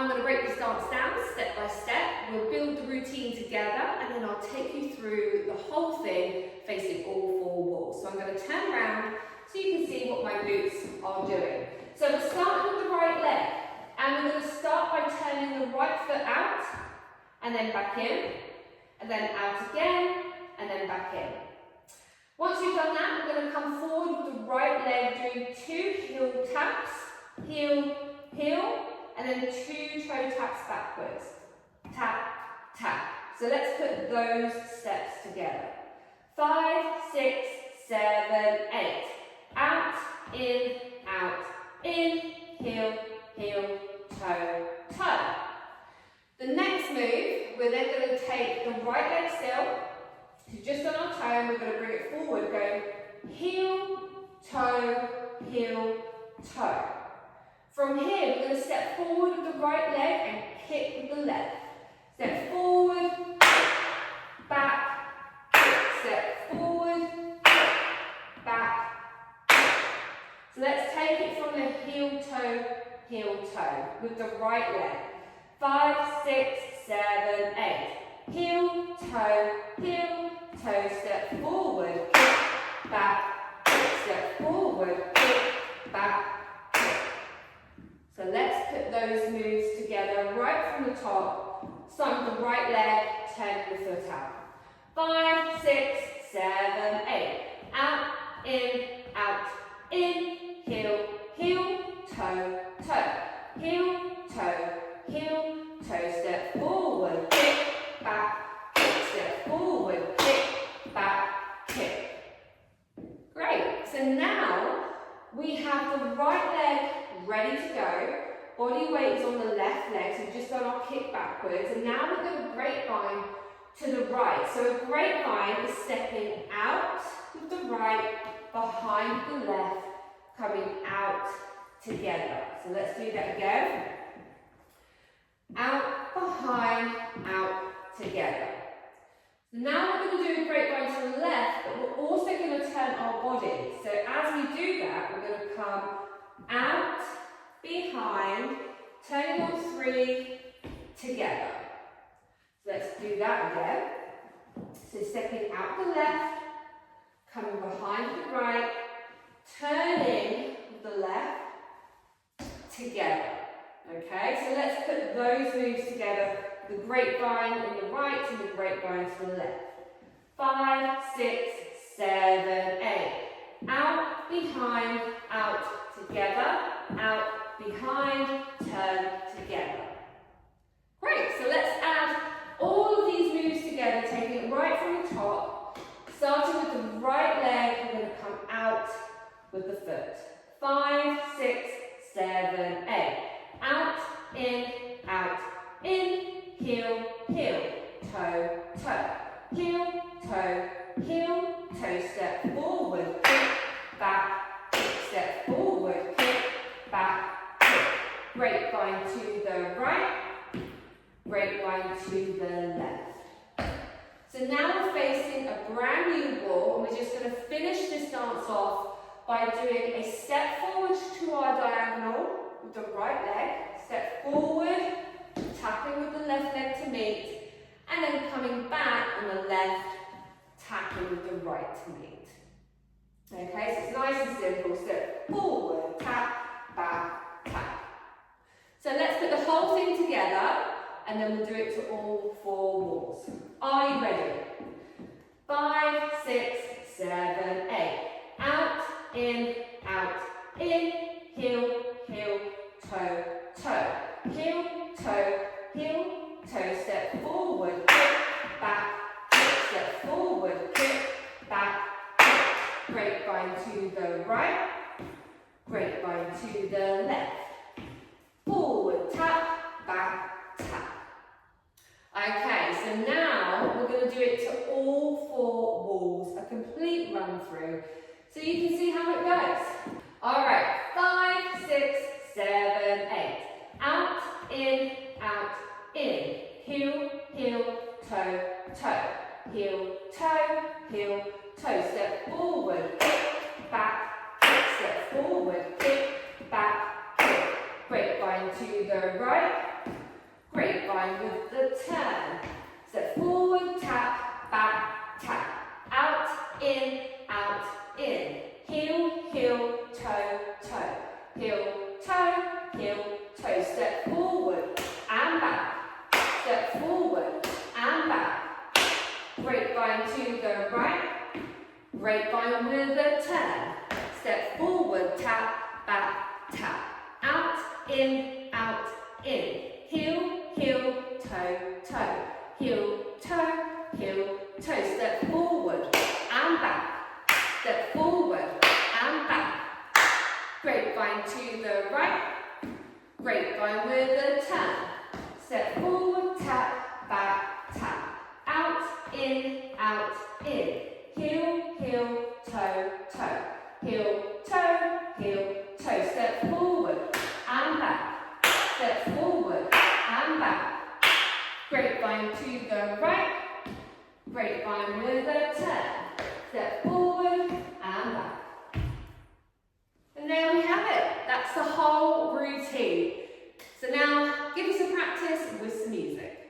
I'm going to break this dance down step by step. We'll build the routine together and then I'll take you through the whole thing facing all four walls. So I'm going to turn around so you can see what my boots are doing. So we're starting with the right leg and we're going to start by turning the right foot out and then back in and then out again and then back in. Once you've done that, we're going to come forward with the right leg doing 2 heel taps, heel, heel, and then 2 toe taps backwards. Tap, tap. So let's put those steps together. 5, 6, 7, 8. Out, in, heel, heel, toe, toe. The next move, we're then going to take the right leg still, so just on our toe, and we're going to bring it forward, going heel, toe, toe. From here, we're going to step forward with the right leg and kick with the left. Step forward, back, step forward, back. So let's take it from the heel, toe with the right leg. 5, 6, 7, 8. Heel, toe, step forward, kick, back, step forward, kick, back, kick. So let's put those moves together right from the top, starting with the right leg, turning the foot out. 5, 6, 7, 8. Out, in, heel, heel, toe, toe. Heel, toe, step forward, kick, back, kick, step forward, kick, back, kick. Great, so now we have the right leg ready to go. Body weight is on the left leg, so we've just done our kick backwards, and now we're going to grapevine to the right. So a grapevine is stepping out with the right, behind the left, coming out together. So let's do that again. Out, behind, out, together. So now we're going to do a grapevine to the left, but we're also going to turn our body. So as we do that, we're going to come out, behind, turning on 3, together. So let's do that again. So stepping out the left, coming behind the right, turning the left, together. Okay, so let's put those moves together. The grapevine in the right and the grapevine to the left. 5, 6, 7, 8. Out, behind, out, together. Out, behind, turn, together. Great, so let's add all of these moves together, taking it right from the top. Starting with the right leg, we're going to come out with the foot. 5, 6, 7, 8. Out, in, heel, heel, toe, toe. Heel, toe, step forward, kick, back, kick, step forward, kick, back, kick. Grapevine to the right, grapevine to the left. So now we're facing a brand new wall, and we're just going to finish this dance off by doing a step forward to our diagonal with the right leg, step forward, tapping with the left leg to meet, and then coming back on the left, tapping with the right to meet. Okay, so it's nice and simple. Step forward, tap, back, tap. So let's put the whole thing together, and then we'll do it to all 4 walls. Are you ready? 5, 6, 7, 8. Out, in, heel, heel, toe, toe. Heel, toe, step forward, kick, back, kick, step forward, kick, back, kick. Grapevine to the right, grapevine to the left. Forward, tap, back, tap. Okay, so now we're going to do it to all 4 walls, a complete run through, so you can see how it goes. Alright, 5, 6, 7, 8. Out, in, heel, heel, toe, toe. Heel, toe, step forward, kick, back, kick, step forward, kick, back, kick. Grapevine to the right, grapevine with the turn. Step forward, tap, back, tap. Out, in, heel, heel, toe, toe. Heel, toe, heel, toe. Step forward and back. Step forward and back. Grapevine to the right. Grapevine with a turn. Step forward, tap, back, tap. Out, in, heel, heel, toe, toe. Heel, toe, heel, toe. Step forward and back. Step forward and back. Grapevine to the right. Grapevine with a turn. Step forward, tap, back, tap. Out, in, heel, heel, toe, toe. Heel, toe, toe. Step forward and back. Step forward and back. Grapevine to the right. Grapevine with a turn. Step forward and back. And there we have it. That's the whole routine. So now give us a practice with some music.